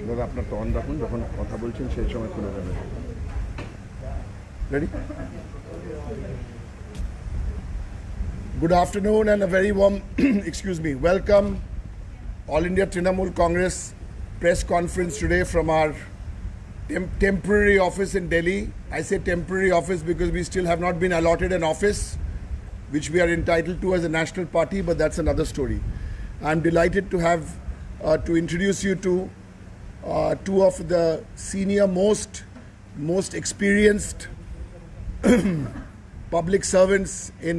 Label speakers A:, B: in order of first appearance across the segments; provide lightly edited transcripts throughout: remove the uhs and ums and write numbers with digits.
A: দাদা আপনার টন রাখুন, যখন কথা বলছেন সেই সময় খুলে দেবেন। Ready? Good afternoon and a very warm, excuse me, welcome All India Trinamool Congress press conference today from our temporary office in Delhi. I say temporary office because we still have not been allotted an office which we are entitled to as a national party, but that's another story. I'm delighted to have to introduce you to two of the senior most experienced public servants in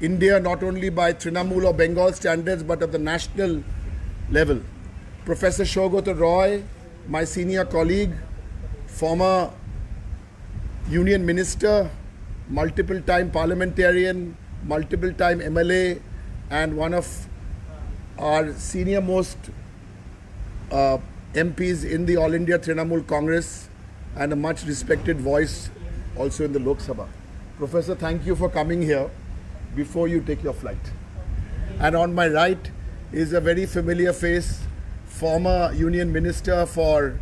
A: India, not only by Trinamool or Bengal standards, but at the national level. Professor Saugata Roy, my senior colleague, former union minister, multiple time parliamentarian, multiple time MLA, and one of our senior most MPs in the All India Trinamool Congress, and a much respected voice also in the Lok Sabha. Professor, thank you for coming here before you take your flight. And on my right is a very familiar face, former Union Minister for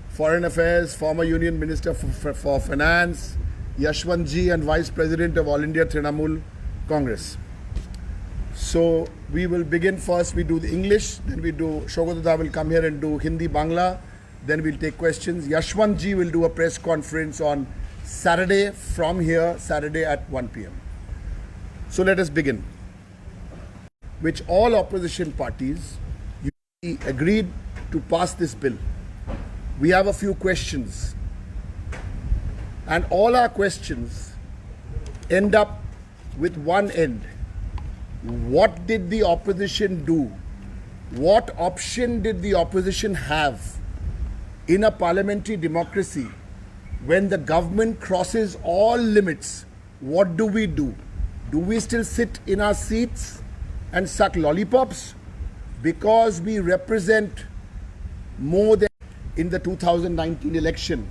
A: Foreign Affairs, former Union Minister for Finance, Yashwant Ji, and Vice President of All India Trinamool Congress. So we will begin first, we do the English, then we do, Saugata will come here and do Hindi, Bangla, then we'll take questions. Yashwant Ji will do a press conference on Saturday from here, Saturday at 1 p.m. So let us begin. Which all opposition parties agreed to pass this bill. We have a few questions, and all our questions end up with one end. What did the opposition do? What option did the opposition have in a parliamentary democracy when the government crosses all limits? What do? Do we still sit in our seats and suck lollipops because we represent more than in the 2019 election?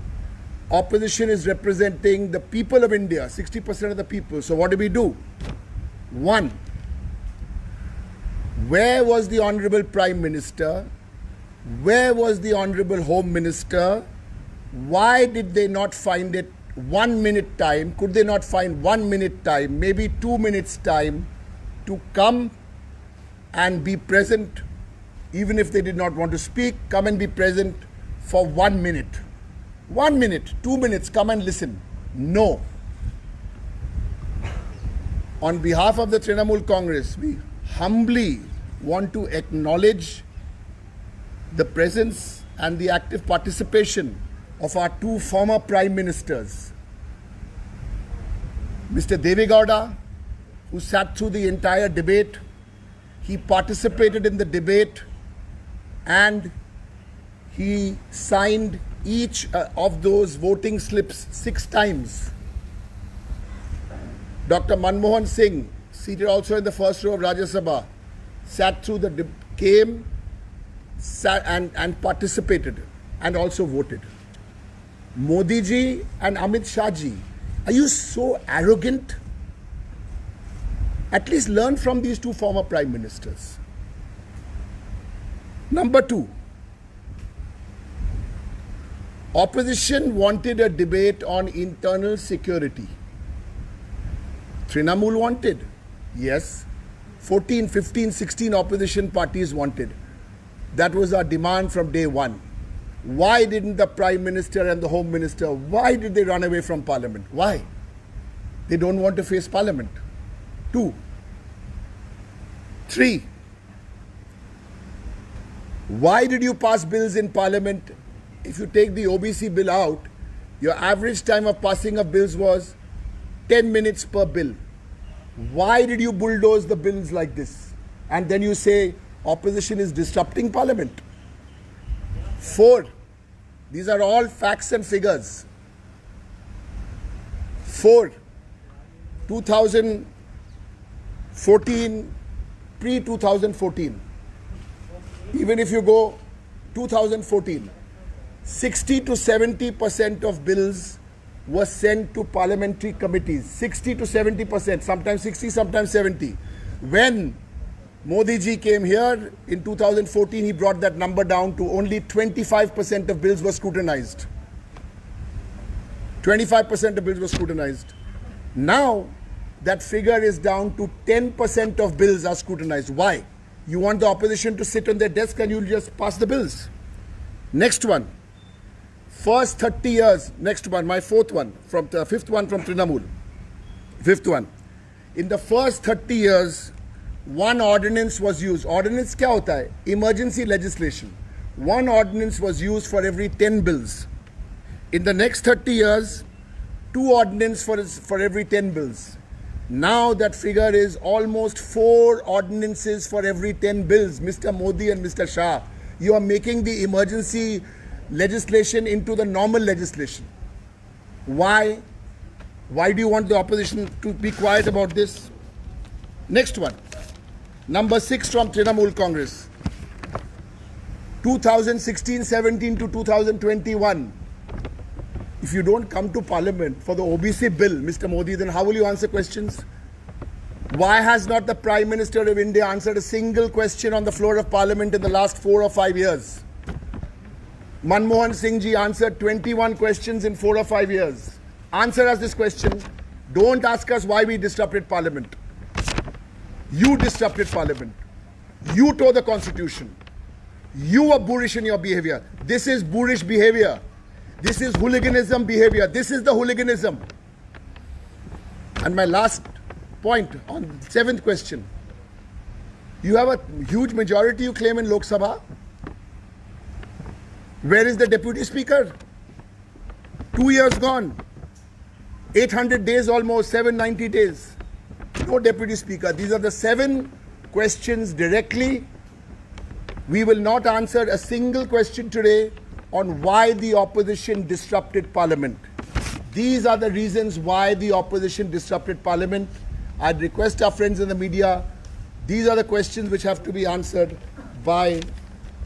A: Opposition is representing the people of India, 60% of the people. So what do? One, where was the Honorable Prime Minister? Where was the Honorable Home Minister? Why did they not find it 1 minute time? Could they not find 1 minute time, maybe 2 minutes time, to come and be present? Even if they did not want to speak, come and be present for 1 minute. 1 minute, 2 minutes, come and listen. No. On behalf of the Trinamool Congress, we humbly want to acknowledge the presence and the active participation of our two former Prime Ministers. Mr. Deve Gowda, who sat through the entire debate, he participated in the debate and he signed each of those voting slips 6 times. Dr. Manmohan Singh, seated also in the first row of Rajya Sabha, sat through and participated and also voted. Modi ji and Amit Shah ji, are you so arrogant? At least learn from these two former Prime Ministers. Number 2, opposition wanted a debate on internal security. Trinamool wanted. Yes. 14, 15, 16 opposition parties wanted. That was our demand from day one. Why didn't the Prime Minister and the Home Minister, why did they run away from Parliament? Why? They don't want to face Parliament. 2. 3. Why did you pass bills in Parliament? If you take the OBC bill out, your average time of passing of bills was 10 minutes per bill. Why did you bulldoze the bills like this? And then you say opposition is disrupting Parliament. 4. These are all facts and figures. 4. 2014, pre-2014. Even if you go 2014, 60 to 70% of bills were sent to parliamentary committees. 60 to 70%, sometimes 60, sometimes 70. When Modi ji came here in 2014, he brought that number down to only 25% of bills were scrutinized. 25% of bills were scrutinized. Now, that figure is down to 10% of bills are scrutinized. Why? You want the opposition to sit on their desk and you'll just pass the bills. Next one. First 30 years, next one, my fourth one, from the fifth one from Trinamool. Fifth one. In the first 30 years, one ordinance was used. Ordinance क्या होता है? Emergency legislation. One ordinance was used for every 10 bills. In the next 30 years, two ordinances for every 10 bills. Now that figure is almost 4 ordinances for every 10 bills. Mr. Modi and Mr. Shah, you are making the emergency legislation into the normal legislation. Why? Why do you want the opposition to be quiet about this? Next one. Number 6 from Trinamool Congress. 2016-17 to 2021. If you don't come to Parliament for the OBC bill, Mr. Modi, then how will you answer questions? Why has not the Prime Minister of India answered a single question on the floor of Parliament in the last 4 or 5 years? Manmohan Singh ji answered 21 questions in 4 or 5 years. Answer us this question. Don't ask us why we disrupted Parliament. You disrupted Parliament. You tore the Constitution. You were boorish in your behavior. This is boorish behavior. This is hooliganism behavior. This is the hooliganism. And my last point on 7th question. You have a huge majority you claim in Lok Sabha. Where is the Deputy Speaker? 2 years gone. 800 days almost, 790 days. No Deputy Speaker. These are the 7 questions directly. We will not answer a single question today on why the opposition disrupted Parliament. These are the reasons why the opposition disrupted Parliament. I'd request our friends in the media, these are the questions which have to be answered by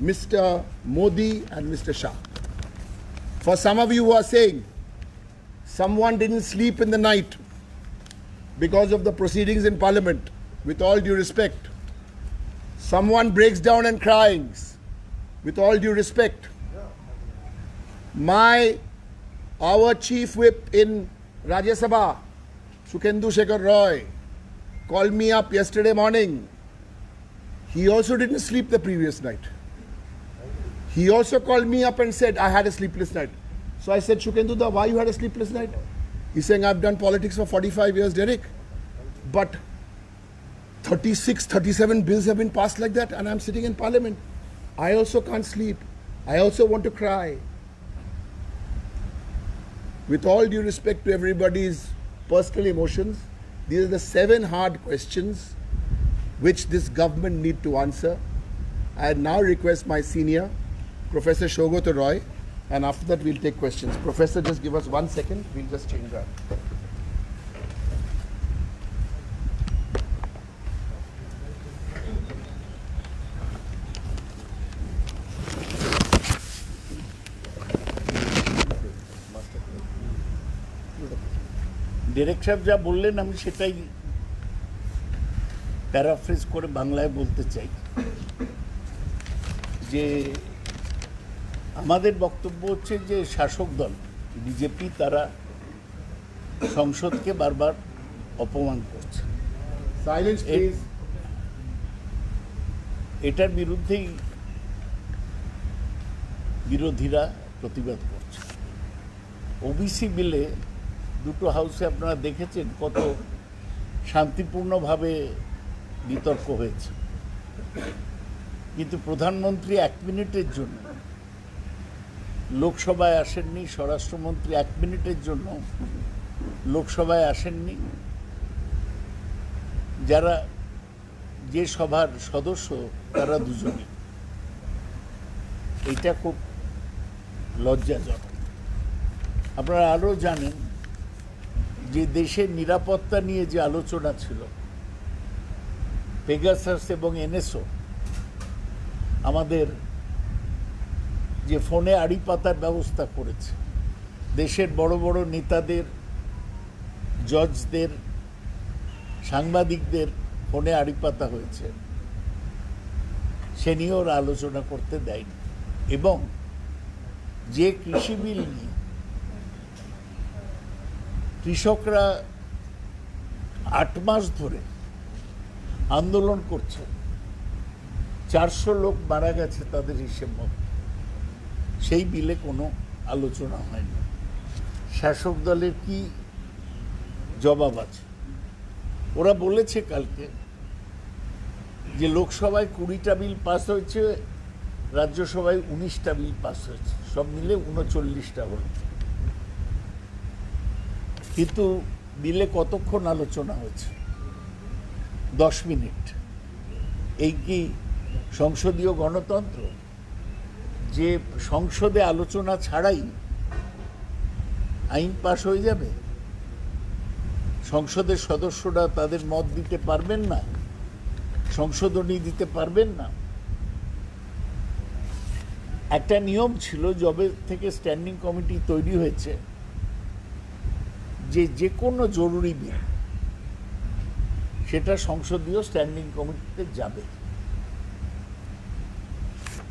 A: Mr. Modi and Mr. Shah. For some of you who are saying, someone didn't sleep in the night because of the proceedings in Parliament, with all due respect. Someone breaks down and cries, with all due respect. Our chief whip in Rajya Sabha, Sukhendu Shekhar Roy, called me up yesterday morning. He also didn't sleep the previous night. He also called me up and said, I had a sleepless night. So I said, Sukhendu, why you had a sleepless night? He's saying, I've done politics for 45 years, Derek. But 36, 37 bills have been passed like that and I'm sitting in Parliament. I also can't sleep. I also want to cry. With all due respect to everybody's personal emotions, these are the 7 hard questions which this government need to answer. I now request my senior, Professor Saugata Roy, and after that we'll take questions. Professor, just give us 1 second, we'll just change that.
B: Director সাহেব যা বললেন আমি সেটাই paraphrase করে বাংলায় বলতে চাই যে আমাদের বক্তব্য হচ্ছে যে শাসক দল বিজেপি তারা সংসদকে বারবার অপমান করছে।
A: Silence, please.
B: এটার বিরুদ্ধেই বিরোধীরা প্রতিবাদ করছে। ওবিসি বিলে দুটো হাউসে আপনারা দেখেছেন কত শান্তিপূর্ণভাবে বিতর্ক হয়েছে, কিন্তু প্রধানমন্ত্রী 1 মিনিটের জন্য লোকসভায় আসেননি, স্বরাষ্ট্রমন্ত্রী 1 মিনিটের জন্য লোকসভায় আসেননি। যারা যে সভার সদস্য তারা দুজনই। এটা খুব লজ্জাজনক। আপনারা আরও জানেন যে দেশের নিরাপত্তা নিয়ে যে আলোচনা ছিল, পেগাসাস এবং এনএসও আমাদের যে ফোনে আড়ি পাতার ব্যবস্থা করেছে, দেশের বড় বড় নেতাদের, জজদের, সাংবাদিকদের ফোনে আড়ি পাতা হয়েছে, সে নিয়ে ওরা আলোচনা করতে দেয়নি। এবং যে কৃষি বিল নিয়ে কৃষকরা 8 মাস ধরে আন্দোলন করছে, 400 লোক মারা গেছে তাদের হিসেব মতো, সেই বিলে কোনো আলোচনা হয়নি। শাসক দলের কি জবাব আছে? ওরা বলেছে কালকে যে লোকসভায় 20টা বিল পাস হয়েছে, রাজ্যসভায় 19টা বিল পাস হয়েছে, সব মিলে 39টা হল। কিন্তু বিলে কতক্ষণ আলোচনা হয়েছে? 10 মিনিট। এই কি সংসদীয় গণতন্ত্র, যে সংসদে আলোচনা ছাড়াই আইন পাশ হয়ে যাবে? সংসদের সদস্যরা তাদের মত দিতে পারবেন না, সংশোধনী দিতে পারবেন না? একটা নিয়ম ছিল যবে থেকে স্ট্যান্ডিং কমিটি তৈরি হয়েছে, যে কোনো জরুরি বিল সেটা সংসদীয় স্ট্যান্ডিং কমিটিতে যাবে।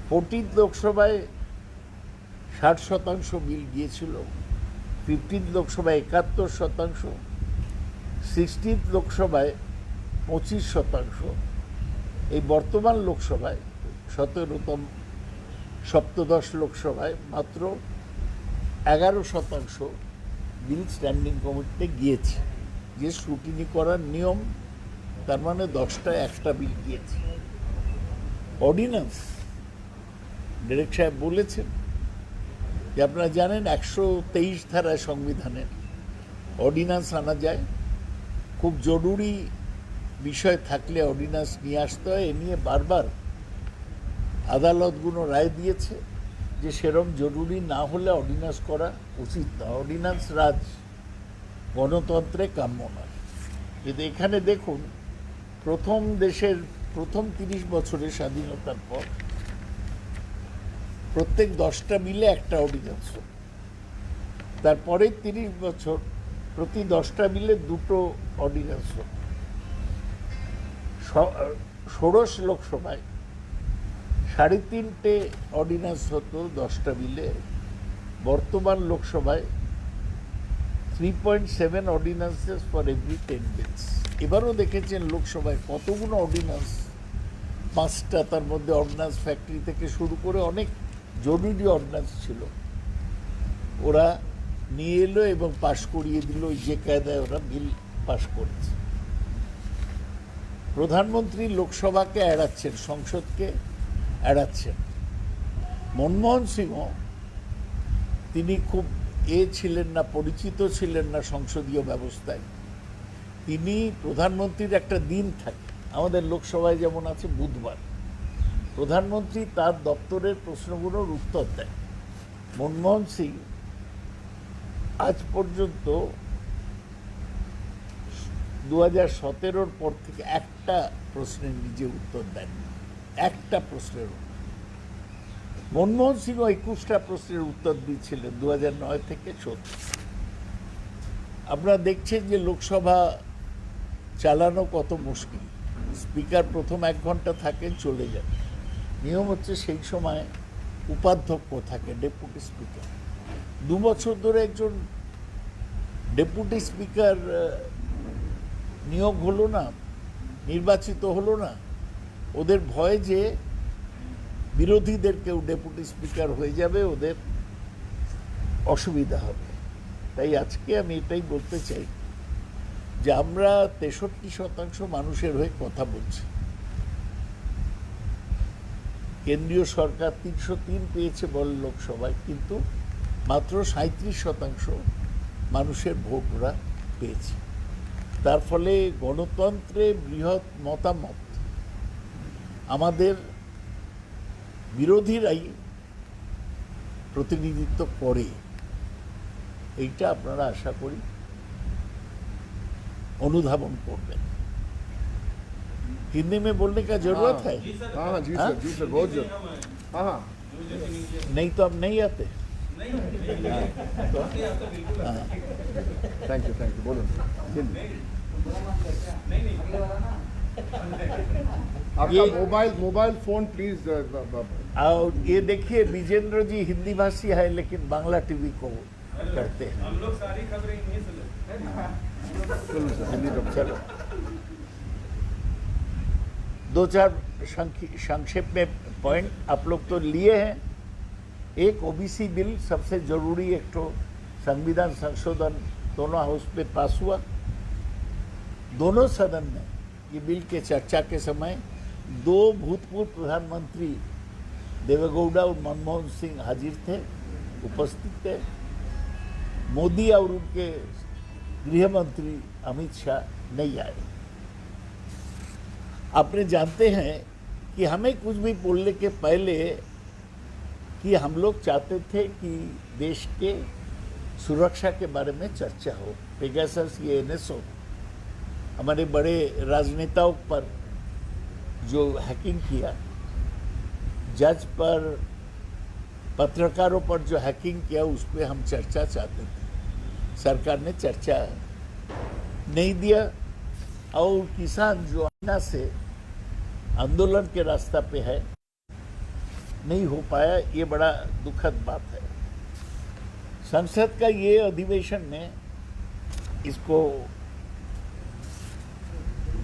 B: 14th লোকসভায় 60% বিল গিয়েছিল, 15th লোকসভায় 71%, 16th লোকসভায় 25%, এই বর্তমান লোকসভায় 17তম সপ্তদশ লোকসভায় মাত্র 11% বিল স্ট্যান্ডিং কমিটিতে গিয়েছে। যে স্ক্রুটিনি করার নিয়ম, তার মানে 10টা একটা বিল গিয়েছে। অর্ডিন্যান্স, ডেরেক সাহেব বলেছেন যে আপনারা জানেন 123 ধারায় সংবিধানের অর্ডিন্যান্স আনা যায়, খুব জরুরি বিষয় থাকলে অর্ডিন্যান্স নিয়ে আসতে হয়। এ নিয়ে বারবার আদালতগুলো রায় দিয়েছে যে সেরম জরুরি না হলে অর্ডিন্যান্স করা উচিত না। অর্ডিন্যান্স রাজ গণতন্ত্রে কাম্য নয়। কিন্তু এখানে দেখুন, দেশের প্রথম 30 বছরের স্বাধীনতার পর প্রত্যেক 10টা বিলে একটা অর্ডিন্যান্স হল। তারপরে 30 বছর প্রতি 10টা বিলে 2টো অর্ডিন্যান্স হল। ষোড়শ লোকসভায় 3.5টে অর্ডিন্যান্স হতো 10টা বিলে। বর্তমান লোকসভায় 3.7 অর্ডিন্যান্সেস ফর এভরি 10 বিলস। এবারও দেখেছেন লোকসভায় কতগুলো অর্ডিন্যান্স, 5টা, তার মধ্যে অর্ডিন্যান্স ফ্যাক্টরি থেকে শুরু করে অনেক জরুরি অর্ডিন্যান্স ছিল, ওরা নিয়ে এলো এবং পাশ করিয়ে দিল। যে কায়দায় ওরা বিল পাশ করেছে। প্রধানমন্ত্রী লোকসভাকে এড়াচ্ছেন, সংসদকে এড়াচ্ছেন। মনমোহন সিংহ, তিনি খুব ছিলেন না, পরিচিত ছিলেন না সংসদীয় ব্যবস্থায়। তিনি, প্রধানমন্ত্রীর একটা দিন থাকে, আমাদের লোকসভায় যেমন আছে বুধবার, প্রধানমন্ত্রী তার দপ্তরের প্রশ্নগুলোর উত্তর দেয়। মনমোহন সিং আজ পর্যন্ত 2017-র পর থেকে একটা প্রশ্নের নিজে উত্তর দেননি, একটা প্রশ্নের উত্তর। মনমোহন সিংহ 21টা প্রশ্নের উত্তর দিয়েছিলেন 2009 থেকে 14। আপনারা দেখছেন যে লোকসভা চালানো কত মুশকিল। স্পিকার প্রথম 1 ঘন্টা থাকেন, চলে যান। নিয়ম হচ্ছে সেই সময় উপাধ্যক্ষ থাকে, ডেপুটি স্পিকার। 2 বছর ধরে একজন ডেপুটি স্পিকার নিয়োগ হলো না, নির্বাচিত হলো না। ওদের ভয় যে বিরোধীদের কেউ ডেপুটি স্পিকার হয়ে যাবে, ওদের অসুবিধা হবে। তাই আজকে আমি এটাই বলতে চাই যে আমরা 63% মানুষের হয়ে কথা বলছি। কেন্দ্রীয় সরকার 303 পেয়েছে বলে লোকসভায়, কিন্তু মাত্র 37% মানুষের ভোট ওরা পেয়েছে। তার ফলে গণতন্ত্রে বৃহৎ মতামত আমাদের বিরোধীরাই প্রতিনিধিত্ব করে, এইটা আপনারা আশা করি अनुधावन करবেন। हिंदी में बोलने का जरूरत है?
A: हाँ जी सर, जी सर, बहुत जरूर। हाँ,
B: नहीं तो अब नहीं आते।
A: थैंक यू, बोलो। आपका मोबाइल फोन प्लीज।
B: और ये देखिए विजेंद्र जी हिंदी भाषी है लेकिन बांग्ला टीवी को करते हैं।
C: हम लोग सारी खबरें इन्हीं से लेते हैं।
B: चलो दो चार संक्षेप में पॉइंट आप लोग तो लिए हैं। एक ओबीसी बिल सबसे जरूरी, एक तो संविधान संशोधन दोनों हाउस में पास हुआ। दोनों सदन में ये बिल के चर्चा के समय दो भूतपूर्व प्रधानमंत्री देवेगौड़ा और मनमोहन सिंह हाजिर थे, उपस्थित थे। मोदी और उनके गृह मंत्री अमित शाह नहीं आए। आपने जानते हैं कि हमें कुछ भी बोलने के पहले कि हम लोग चाहते थे कि देश के सुरक्षा के बारे में चर्चा हो। पेगासस ये एनएसओ हमारे बड़े राजनेताओं पर जो हैकिंग किया, जज पर, पत्रकारों पर जो हैकिंग किया, उस पर हम चर्चा चाहते थे। सरकार ने चर्चा नहीं दिया और किसान जो अन्ना से आंदोलन के रास्ता पे है नहीं हो पाया। ये बड़ा दुखद बात है। संसद का ये अधिवेशन में इसको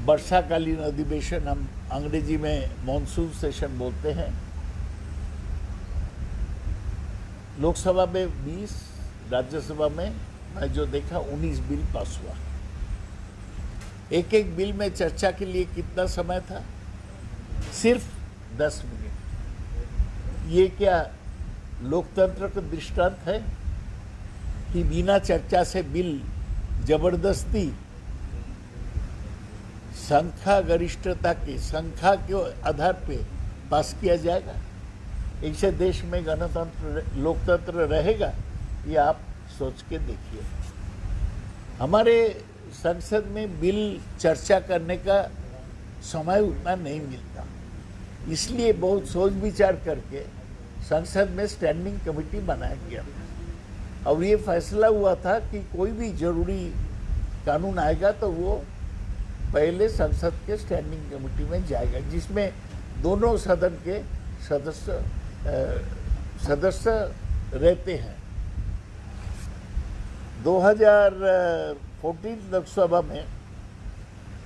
B: वर्षाकालीन अधिवेशन, हम अंग्रेजी में मॉनसून सेशन बोलते हैं। लोकसभा में 20, राज्यसभा में मैं जो देखा 19 बिल पास हुआ। एक एक बिल में चर्चा के लिए कितना समय था? सिर्फ 10 मिनट। ये क्या लोकतंत्र का दृष्टांत है कि बिना चर्चा से बिल जबरदस्ती संख्या गरिष्ठता के संख्या के आधार पे पास किया जाएगा? इससे देश में गणतंत्र, लोकतंत्र रहेगा? ये आप सोच के देखिए। हमारे संसद में बिल चर्चा करने का समय उतना नहीं मिलता, इसलिए बहुत सोच विचार करके संसद में स्टैंडिंग कमेटी बनाया गया और ये फैसला हुआ था कि कोई भी जरूरी कानून आएगा तो वो पहले संसद के स्टैंडिंग कमेटी में जाएगा, जिसमें दोनों सदन के सदस्य रहते हैं। 2014 लोकसभा में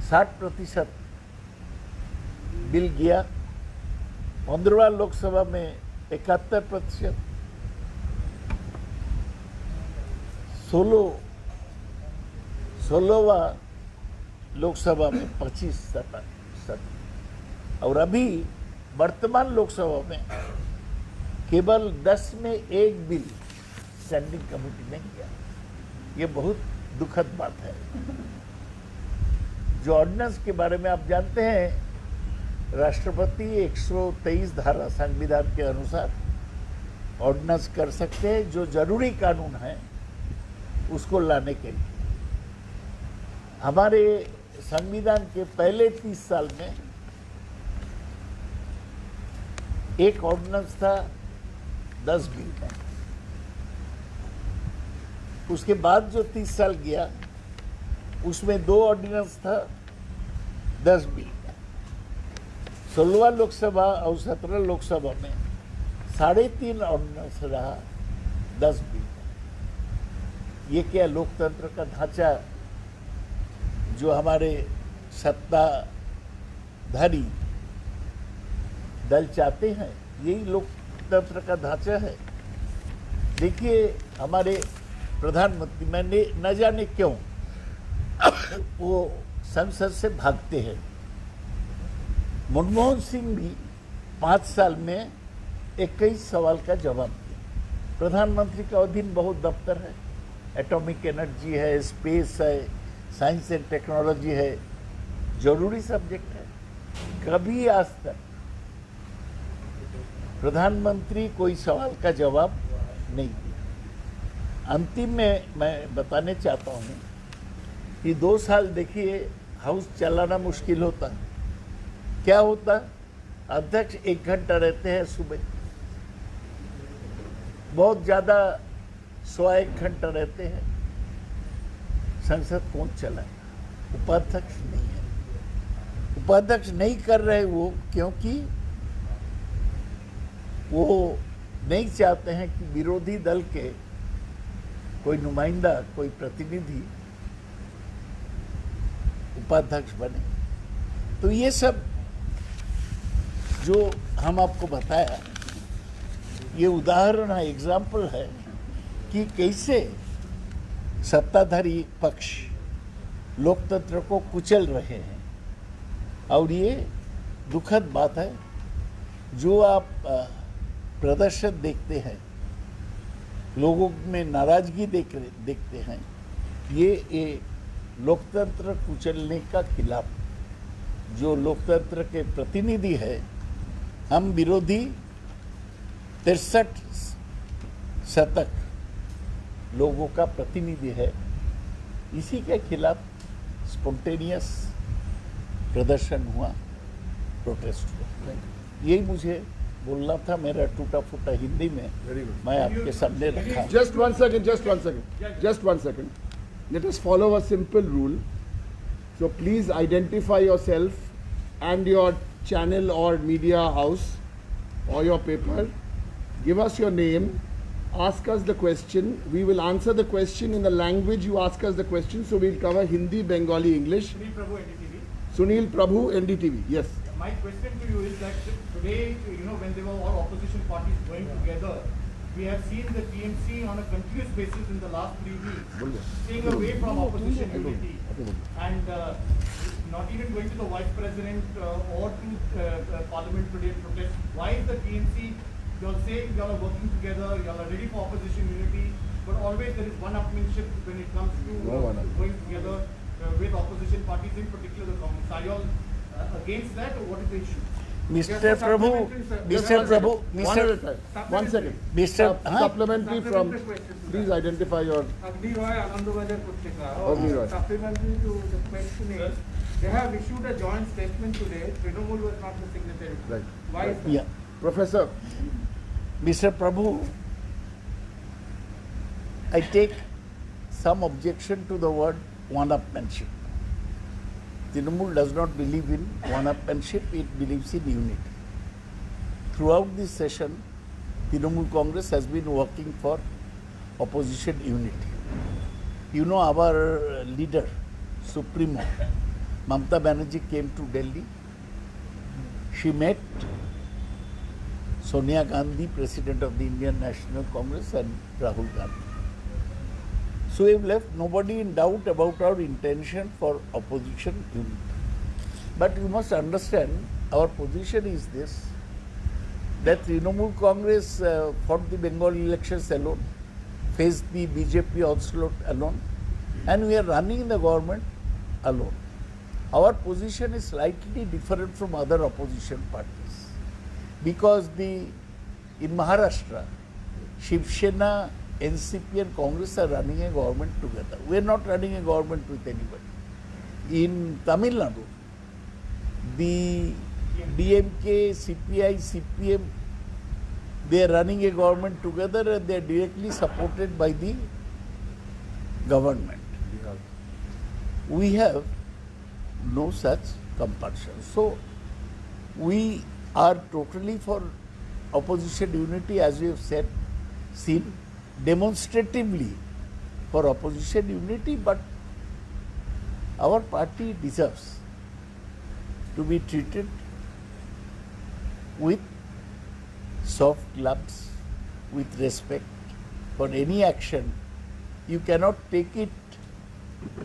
B: 60% बिल गया, 15वां लोकसभा में 71%, 16वां लोकसभा में 25%। और अभी वर्तमान लोकसभा में केवल 10 में 1 बिल स्टैंडिंग कमेटी में गया। ये बहुत दुखद बात है। जो ऑर्डिनेंस के बारे में आप जानते हैं, राष्ट्रपति 123 धारा संविधान के अनुसार ऑर्डिनेंस कर सकते हैं जो जरूरी कानून है उसको लाने के लिए। हमारे संविधान के पहले 30 साल में एक ऑर्डिनेंस था 10 बिल में। उसके बाद जो 30 साल गया उसमें 2 ऑर्डिनेंस था 10 बिल में। 16वां लोकसभा और 17 लोकसभा में 3.5 ऑर्डिनेंस रहा 10 बिल में। ये क्या लोकतंत्र का ढांचा जो हमारे सत्ताधारी दल चाहते हैं, यही लोकतंत्र का ढांचा है। देखिए हमारे प्रधानमंत्री, मैंने न जाने क्यों वो संसद से भागते हैं। मनमोहन सिंह भी 5 साल में 21 सवाल का जवाब दिया। प्रधानमंत्री का अधीन बहुत दफ्तर है, एटॉमिक एनर्जी है, स्पेस है, साइंस एंड टेक्नोलॉजी है, जरूरी सब्जेक्ट है। कभी आज तक प्रधानमंत्री कोई सवाल का जवाब नहीं दिया। अंतिम में मैं बताने चाहता हूँ कि 2 साल देखिए हाउस चलाना मुश्किल होता है। क्या होता? अध्यक्ष 1 घंटा रहते हैं सुबह, बहुत ज़्यादा 101 घंटा रहते हैं। संसद कौन चलाएगा? उपाध्यक्ष नहीं है। उपाध्यक्ष नहीं कर रहे वो, क्योंकि वो नहीं चाहते हैं कि विरोधी दल के कोई नुमाइंदा, कोई प्रतिनिधि उपाध्यक्ष बने। तो ये सब जो हम आपको बताया, ये उदाहरण है, एग्जाम्पल है कि कैसे सत्ताधारी पक्ष लोकतंत्र को कुचल रहे हैं। और ये दुखद बात है। जो आप प्रदर्शन देखते हैं, लोगों में नाराजगी देखते हैं, ये लोकतंत्र कुचलने का खिलाफ जो लोकतंत्र के प्रतिनिधि है, हम विरोधी 63 शतक लोगों का प्रतिनिधि है, इसी के खिलाफ स्पॉन्टेनियस प्रदर्शन हुआ, प्रोटेस्ट हुआ। यही मुझे बोलना था, मेरा टूटा फूटा हिंदी में मैं आपके सामने रखा।
A: Just 1 second, just 1 second, just 1 second. Let us follow a simple rule. So please identify yourself and your channel or media house or your paper. Give us your name. Ask us the question. We will answer the question in the language you ask us the question. So we'll cover Hindi, Bengali, English.
C: Sunil Prabhu, NDTV.
A: Sunil Prabhu, NDTV. Yes.
C: My question to you is that today, when they were all opposition parties going together, we have seen the TMC on a continuous basis in the last 3 weeks, staying away from opposition unity, and not even going to the Vice President or to Parliament today to protest. Why is the TMC, you're saying you're working together, you're ready for opposition unity, but always there is one-upmanship when it comes to going together with opposition parties, in particular the Congress. Are you all against that, or what is the issue?
B: Mr. Prabhu, Mr. Prabhu,
A: One at a
B: Mr.
A: time. 1 second.
B: Mr.
A: Supplementary from. Please identify your.
D: Agni Roy, Anandabazar Putrika.
A: Agni Roy.
D: Supplementary to the question is, they have issued a joint statement today. Trinamool was not the signatory.
A: Right.
D: Why is that?
B: Yeah,
A: Professor.
B: Mr. Prabhu, I take some objection to the word one-upmanship. Trinamool does not believe in one-upmanship, it believes in unity. Throughout this session, Trinamool Congress has been working for opposition unity. You know, our leader, Supremo, Mamata Banerjee came to Delhi. She met Sonia Gandhi, President of the Indian National Congress, and Rahul Gandhi. So we have left nobody in doubt about our intention for opposition unity. But you must understand, our position is this, that Trinamool Congress fought the Bengal elections alone, faced the BJP onslaught alone, and we are running the government alone. Our position is slightly different from other opposition parties, because in Maharashtra, Shiv Sena, NCP and Congress are running a government together. We are not running a government with anybody. In Tamil Nadu, the DMK, CPI, CPM, they are running a government together and they are directly supported by the government. We have no such compulsion. So, we are totally for opposition unity, as we have seen demonstratively for opposition unity, but our party deserves to be treated with soft gloves, with respect. For any action, you cannot take it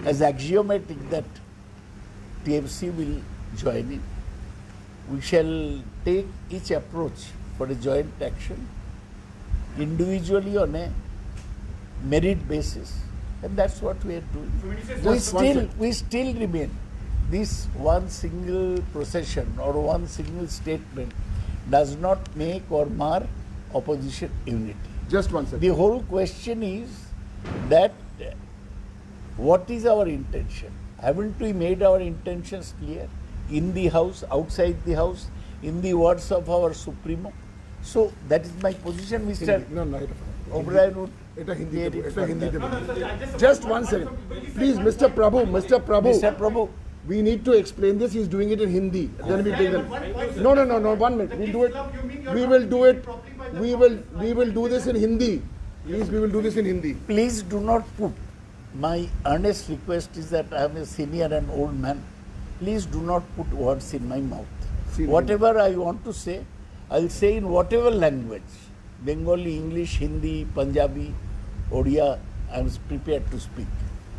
B: as axiomatic that TMC will join in. We shall take each approach for a joint action individually on a merit basis, and that's what we are doing.
C: So when you say
B: We still remain. This one single procession or one single statement does not make or mar opposition unity.
A: Just 1 second.
B: The whole question is that what is our intention? Haven't we made our intentions clear in the house, outside the house, in the words of our Supremo? So that is my position, Mr.
A: No, no,
B: O'Brien would
A: Eta Hindi
B: hear
A: te-
B: it
A: eta
B: from
A: Hindi
B: that.
A: te-
C: No, no, sir, I just
A: Just 1 second. Please, Mr. Prabhu, Mr. Prabhu.
B: Mr. Prabhu,
A: We need to explain this. He's doing it in Hindi. Then we take the. No. 1 minute. We'll do it. We will do it. We will do this in Hindi. Please, we will do this in Hindi.
B: Please do not put. My earnest request is that I am a senior and old man. Please do not put words in my mouth. Whatever I want to say, I'll say in whatever language. Bengali, English, Hindi, Punjabi, Odia, I am prepared to speak.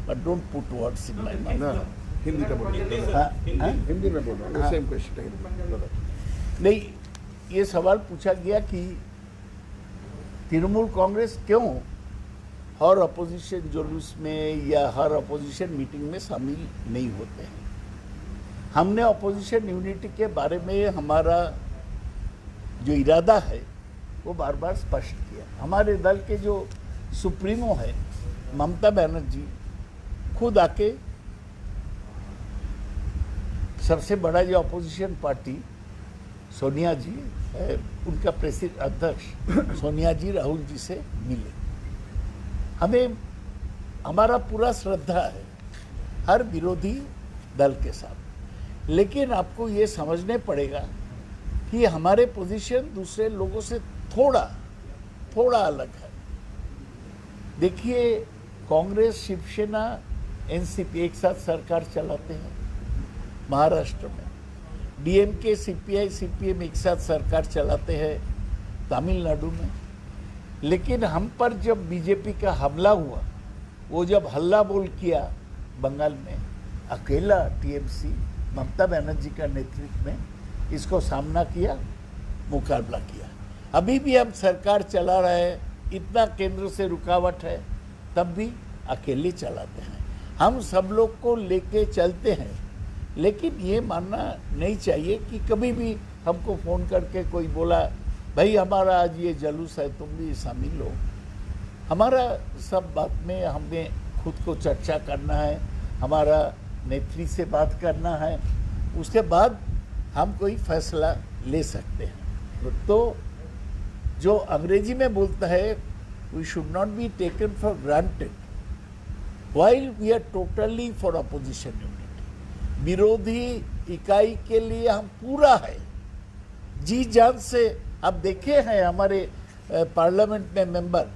B: But don't put words in my mouth.
A: No. Hindi का बोलो.
B: हाँ?
A: Hindi में बोलो. Same question.
B: नहीं, ये सवाल पूछा गया कि तृणमूल कांग्रेस क्यों हर अपोजिशन जुलूस में या हर अपोजिशन मीटिंग में शामिल नहीं होते हैं। हमने अपोजिशन यूनिटी के बारे में हमारा जो इरादा है वो बार बार स्पष्ट किया। हमारे दल के जो सुप्रीमो है ममता बनर्जी खुद आके सबसे बड़ा जो अपोजिशन पार्टी सोनिया जी है, उनका प्रेसिडेंट अध्यक्ष सोनिया जी राहुल जी से मिले। हमें हमारा पूरा श्रद्धा है हर विरोधी दल के साथ, लेकिन आपको ये समझने पड़ेगा कि हमारे पोजीशन दूसरे लोगों से थोड़ा अलग है। देखिए, कांग्रेस, शिवसेना, एनसीपी एक साथ सरकार चलाते हैं महाराष्ट्र में, डीएमके, सीपीआई, सीपीएम एक साथ सरकार चलाते हैं तमिलनाडु में। लेकिन हम पर जब बीजेपी का हमला हुआ, वो जब हल्ला बोल किया बंगाल में, अकेला टीएमसी ममता बनर्जी का नेतृत्व में इसको सामना किया, मुकाबला किया। अभी भी हम सरकार चला रहे हैं, इतना केंद्र से रुकावट है, तब भी अकेले चलाते हैं। हम सब लोग को लेके चलते हैं, लेकिन ये मानना नहीं चाहिए कि कभी भी हमको फ़ोन करके कोई बोला भाई हमारा आज ये जुलूस है, तुम भी शामिल हो। हमारा सब बात में हमें खुद को चर्चा करना है, हमारा नेत्री से बात करना है, उसके बाद हम कोई फैसला ले सकते हैं। तो जो अंग्रेजी में बोलता है, we should not be taken for granted while we are totally for opposition unity. विरोधी इकाई के लिए हम पूरा है, जी जान से। आप देखे हैं हमारे पार्लियामेंट में मेंबर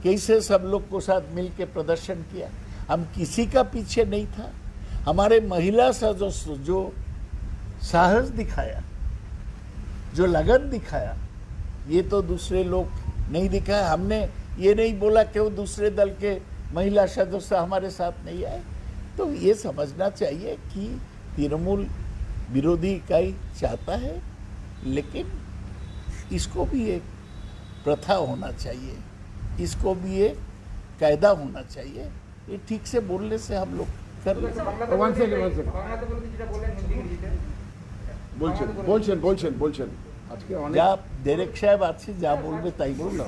B: कैसे सब लोग को साथ मिल के प्रदर्शन किया, हम किसी का पीछे नहीं था। हमारे महिला सदस्य जो साहस दिखाया, जो लगन दिखाया, ये तो दूसरे लोग नहीं दिखाया। हमने ये नहीं बोला कि वो दूसरे दल के महिला सदस्य हमारे साथ नहीं आए। तो ये समझना चाहिए कि तृणमूल विरोधी इकाई चाहता है, लेकिन इसको भी एक प्रथा होना चाहिए, इसको भी एक कायदा होना चाहिए। ये ठीक से बोलने से हम लोग कर लेते हैं।
A: One second. বলছেন আজকে অনেক
B: যা ডেরেক সাহেব আছে যা বলবে তাই বললাম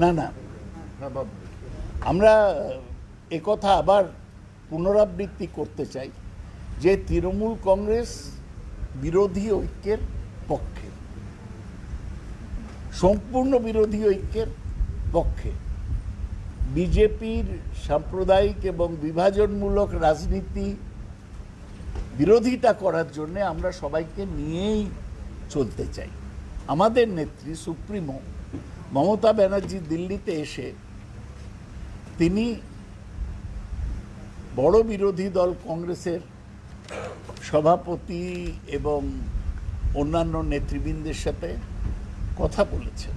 B: না
A: হ্যাঁ বাবু,
B: আমরা একথা আবার পুনরাবৃত্তি করতে চাই যে তৃণমূল কংগ্রেস বিরোধী ঐক্যের পক্ষে, সম্পূর্ণ বিরোধী ঐক্যের পক্ষে। বিজেপির সাম্প্রদায়িক এবং বিভাজনমূলক রাজনীতি বিরোধিতা করার জন্য আমরা সবাইকে নিয়েই চলতে চাই। আমাদের নেত্রী সুপ্রিমো মমতা ব্যানার্জি দিল্লিতে এসে তিনি বড় বিরোধী দল কংগ্রেসের সভাপতি এবং অন্যান্য নেতৃবৃন্দের সাথে কথা বলেছেন।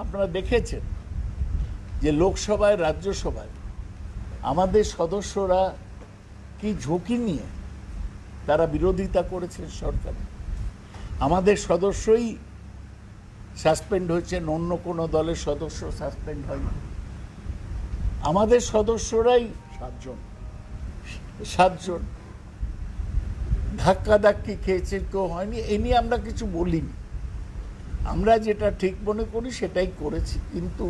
B: আপনারা দেখেছেন যে লোকসভায়, রাজ্যসভায় আমাদের সদস্যরা কি ঝুঁকি নিয়ে তারা বিরোধিতা করেছেন সরকারে। আমাদের সদস্যই সাসপেন্ড হয়েছেন, অন্য কোনো দলের সদস্য সাসপেন্ড হয়নি। আমাদের সদস্যরাই 7 ধাক্কাধাক্কি খেয়েছে, কেউ হয়নি। এ নিয়ে আমরা কিছু বলিনি, আমরা যেটা ঠিক মনে করি সেটাই করেছি। কিন্তু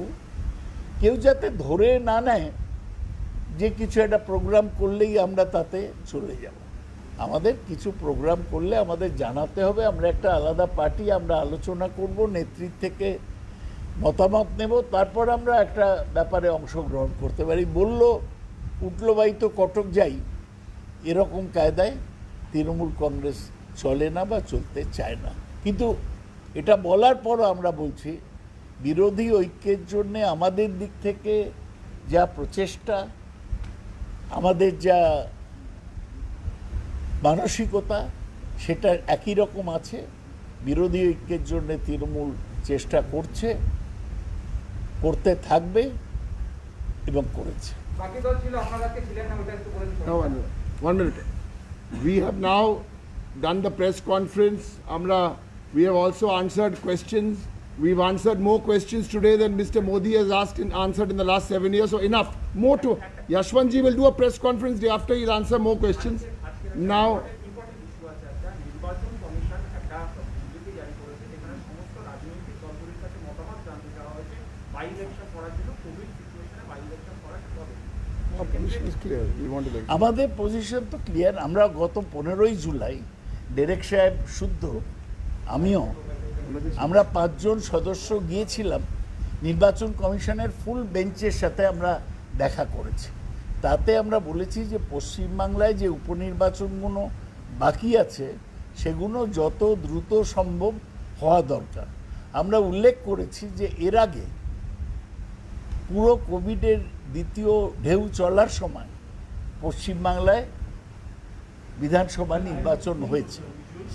B: কেউ যাতে ধরে না নেয় যে কিছু একটা প্রোগ্রাম করলেই আমরা তাতে চলে যাব। আমাদের কিছু প্রোগ্রাম করলে আমাদের জানাতে হবে। আমরা একটা আলাদা পার্টি, আমরা আলোচনা করব, নেতৃত্ব থেকে মতামত নেব, তারপর আমরা একটা ব্যাপারে অংশগ্রহণ করতে পারি। বলল উঠলো বাই তো কটক যাই, এরকম কায়দায় তৃণমূল কংগ্রেস চলে না বা চলতে চায় না। কিন্তু এটা বলার পরও আমরা বলছি, বিরোধী ঐক্যের জন্য আমাদের দিক থেকে যা প্রচেষ্টা, আমাদের যা মানসিকতা, সেটা একই রকম আছে। বিরোধী ঐক্যের জন্য তৃণমূল চেষ্টা করছে, করতে থাকবে এবং করেছে।
D: বাকি দল ছিল, আপনারা কে ছিলেন না, ওটা একটু বলে দিন।
A: No, one minute. We have now done the press conference. Amra, we have also answered questions. We've answered more questions today than Mr. Modi has asked and answered in the last 7 years. So enough. More to Yashwantji will do a press conference day after he'll answer more questions. Now,
E: important issue আছে একটা, নির্বাচন commission একটা বিবৃতি জারি করেছে যেখানে সমস্ত রাজনৈতিক দলগুলির কাছে মতামত জানতে চাওয়া হয়েছে বাই ইলেকশন করার জন্য, কোভিড সিচুয়েশনে বাই ইলেকশন করা কি হবে।
A: our position is clear. We want to
B: আমাদের পজিশন তো ক্লিয়ার। আমরা গত 15ই জুলাই ডেরেক সাহেব শুদ্ধ, আমিও, আমরা 5 জন সদস্য গিয়েছিলাম নির্বাচন কমিশনের ফুল বেঞ্চের সাথে আমরা দেখা করেছি। তাতে আমরা বলেছি যে পশ্চিমবাংলায় যে উপনির্বাচনগুলো বাকি আছে সেগুলো যত দ্রুত সম্ভব হওয়া দরকার। আমরা উল্লেখ করেছি যে এর আগে পুরো কোভিডের দ্বিতীয় ঢেউ চলার সময় পশ্চিমবাংলায় বিধানসভা নির্বাচন হয়েছে,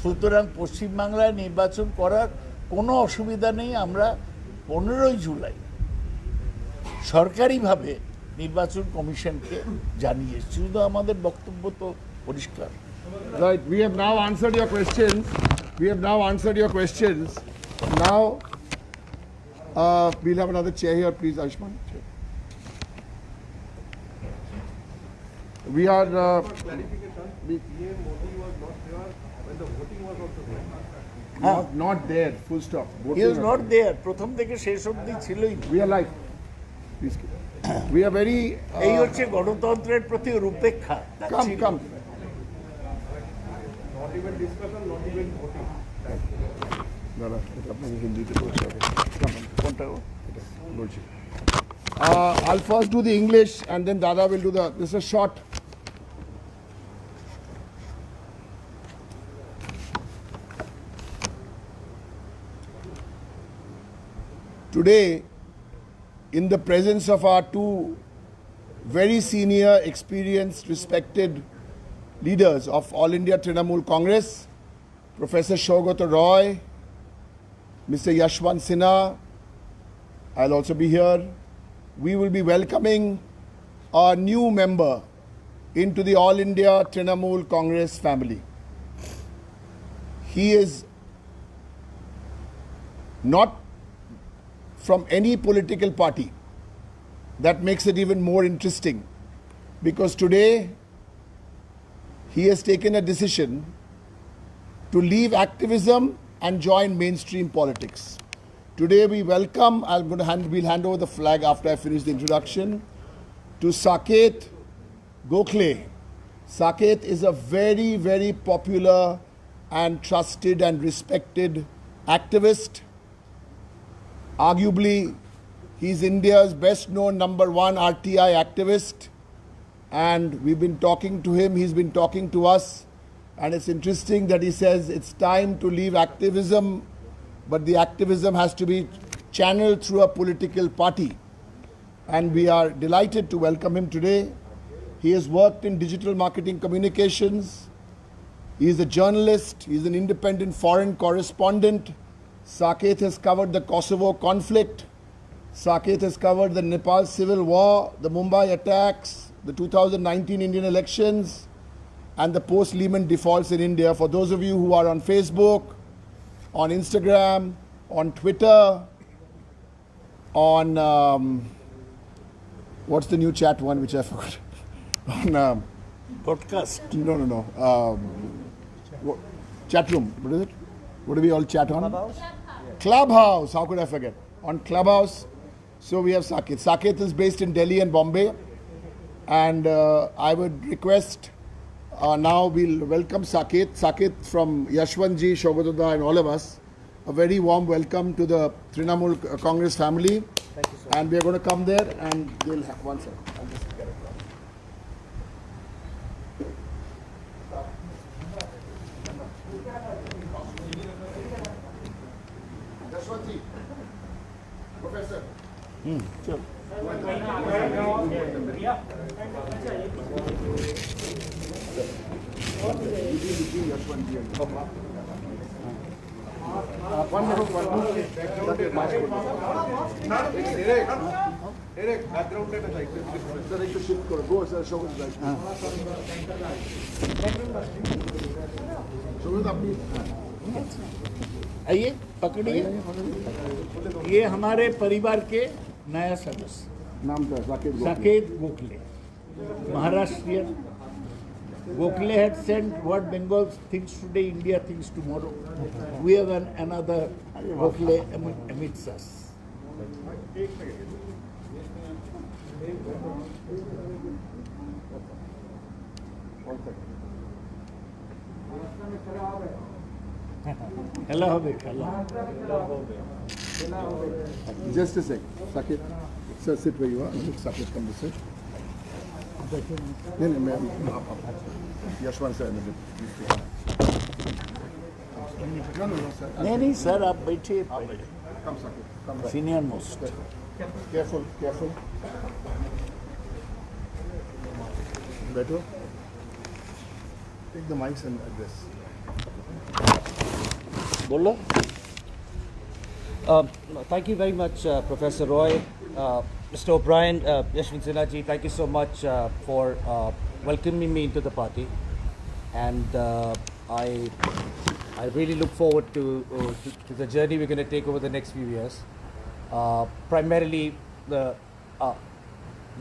B: সুতরাং পশ্চিমবাংলায় নির্বাচন করার কোনো অসুবিধা নেই। আমরা 15ই জুলাই সরকারিভাবে নির্বাচন কমিশনকে জানিয়ে এসেছি, শুধু আমাদের বক্তব্য তো পরিষ্কার।
A: Right, we have now answered your questions. We have now answered your questions. Now, we'll have another chair here, please, Ayushman. Chair. We are. Not there. Full stop.
B: He was not there, প্রথম থেকে শেষ অবধি ছিলই না।
A: We are live. Please. We are very.
B: এই হচ্ছে গণতন্ত্রের প্রতি ওর উপেক্ষা।
A: Come. দাদা এটা আপনাকে হিন্দিতে বলতে হবে।
B: কোনটা?
A: বলছি। I'll first do the English and then Dada will do the. This is a short. Today, in the presence of our two very senior, experienced, respected leaders of All India Trinamool Congress, Professor Saugata Roy, Mr. Yashwant Sinha, I'll also be here. We will be welcoming our new member into the All India Trinamool Congress family. He is not from any political party. That makes it even more interesting, because today he has taken a decision to leave activism and join mainstream politics. Today we welcome, we'll hand over the flag after I finish the introduction, to Saket Gokhale. Saket is a very, very popular and trusted and respected activist. Arguably, he's India's best known #1 RTI activist, and we've been talking to him, he's been talking to us, and it's interesting that he says it's time to leave activism, but the activism has to be channeled through a political party. And we are delighted to welcome him today. He has worked in digital marketing communications, he is a journalist, he is an independent foreign correspondent. Saket has covered the Kosovo conflict, Saket has covered the Nepal civil war, the Mumbai attacks, the 2019 Indian elections, and the post-Lehman defaults in India. For those of you who are on Facebook, on Instagram, on Twitter, on what's the new chat one which I forgot? On
B: Podcast.
A: no. Chat room. What is it? What do we all chat on? Clubhouse. How could I forget? On Clubhouse. So we have Saket. Saket is based in Delhi and Bombay, and I would request. Now we'll welcome Saket. Saket from Yashwantji, Saugata and all of us. A very warm welcome to the Trinamool Congress family. Thank you, sir. And we are going to come there and they'll have one second. I'll just get across. Yashwant ji, professor
B: चलो
A: यशवंत जी one minute. Sir, एक shift करो. Go, sir. Show us that. Show us अपनी.
B: आइए पकड़िए। ये हमारे परिवार के नया सदस्य
A: नाम क्या है? Saket Gokhale.
B: Saket Gokhale, Maharashtrian. Gokhale had said what Bengal thinks today, India thinks tomorrow. We have another Gokhale amidst us. Hello, hello.
A: Just a sec. Saket, sir, sit where you are. Look, Saket, come this way. नहीं मैं Yashwant sir
B: नहीं sir आप बैठिए.
A: Come Saket come
B: senior most.
A: Careful बैठो. Take the mics and address.
B: बोलो.
F: Thank you very much, Professor Roy. Mr. O'Brien, Yashwant Sinha ji, thank you so much for welcoming me into the party. And I really look forward to the journey we're going to take over the next few years. Primarily,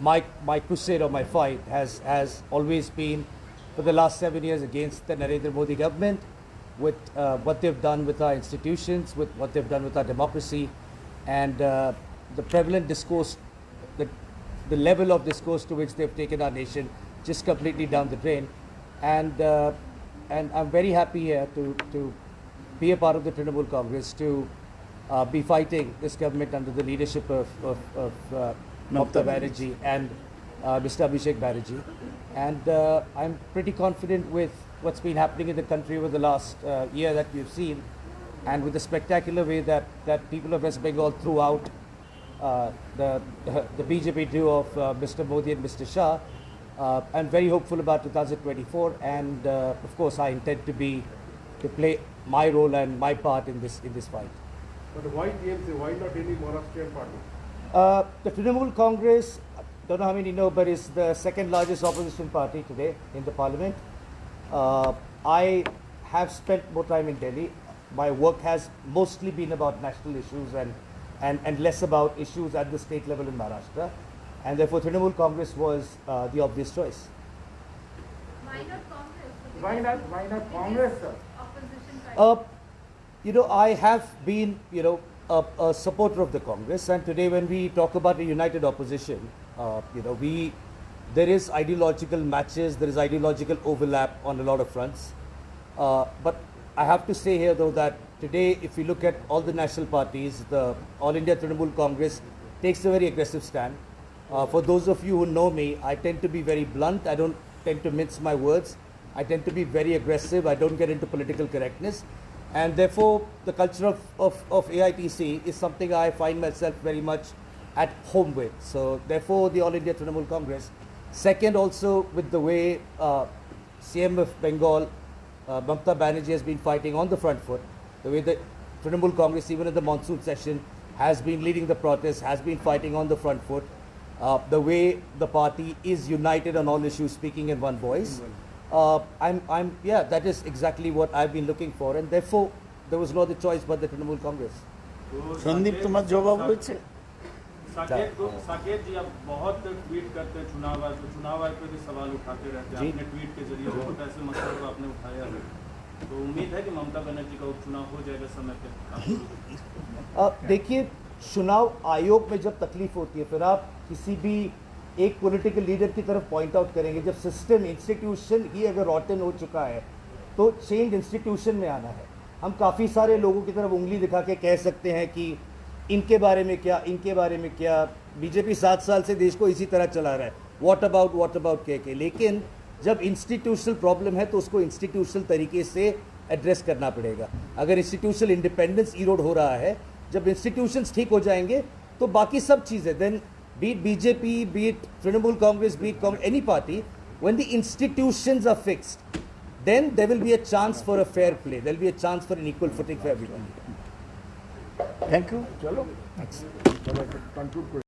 F: my crusade or my fight has always been for the last 7 years against the Narendra Modi government, with what they've done with our institutions, with what they've done with our democracy, and the prevalent discourse, the level of discourse to which they've taken our nation just completely down the drain. And I'm very happy here to be a part of the Trinamool Congress, to be fighting this government under the leadership of Mamata Banerjee and Mr. Abhishek Banerjee. And I'm pretty confident with what's been happening in the country over the last year that we've seen, and with the spectacular way that people of West Bengal throughout the BJP duo of Mr. Modi and Mr. Shah. I'm very hopeful about 2024, and of course I intend to play my role and my part in this fight.
C: But why TMC? Why not any Maharashtrian party?
F: The Trinamool Congress, don't know how many know, but is the second largest opposition party today in the parliament. I have spent more time in Delhi. My work has mostly been about national issues and less about issues at the state level in Maharashtra. And therefore Trinamool Congress was the obvious choice.
G: Why not Congress?
D: Why not Congress, sir?
G: Opposition party.
F: I have been, a supporter of the Congress, and today when we talk about a united opposition, there is ideological matches, there is ideological overlap on a lot of fronts. But I have to say here though that today, if you look at all the national parties, the All India Trinamool Congress takes a very aggressive stand. For those of you who know me, I tend to be very blunt. I don't tend to mince my words. I tend to be very aggressive. I don't get into political correctness. And therefore, the culture of AITC is something I find myself very much at home with. So therefore, the All India Trinamool Congress. Second, also with the way CM of Bengal, Mamata Banerjee has been fighting on the front foot, the way the Trinamool Congress, even in the monsoon session, has been leading the protests, has been fighting on the front foot, the way the party is united on all issues, speaking in one voice. That is exactly what I've been looking for, and therefore there was no other choice but the Trinamool Congress.
B: Sandeep तुम्हारा जवाब होइছে.
E: साकेत जी, आप बहुत tweet करते हैं चुनाव आयोग पे भी सवाल उठाते रहते हैं. अपने ट्वीट के जरिए बहुत ऐसे मसलों को आपने उठाया है, तो उम्मीद है कि ममता बनर्जी का उपचुनाव हो जाएगा समय पे.
F: देखिए, चुनाव आयोग में जब तकलीफ होती है, फिर आप किसी भी एक पॉलिटिकल लीडर की तरफ पॉइंट आउट करेंगे. जब सिस्टम इंस्टीट्यूशन ही अगर रॉटन हो चुका है तो चेंज इंस्टीट्यूशन में आना है. हम काफ़ी सारे लोगों की तरफ उंगली दिखा के कह सकते हैं कि इनके बारे में क्या, इनके बारे में क्या. बीजेपी 7 साल से देश को इसी तरह चला रहा है, व्हाट अबाउट कह के. लेकिन जब इंस्टीट्यूशनल प्रॉब्लम है तो उसको इंस्टीट्यूशनल तरीके से एड्रेस करना पड़ेगा. अगर इंस्टीट्यूशनल इंडिपेंडेंस इरोड हो रहा है जब इंस्टीट्यूशंस ठीक हो जाएंगे तो बाकी सब चीज़ें then beat BJP beat Trinamool Congress beat any party when the institutions are fixed then there will be a chance for a fair play. There will be a chance for an equal footing for everyone.
B: Thank you চলো
A: conclude.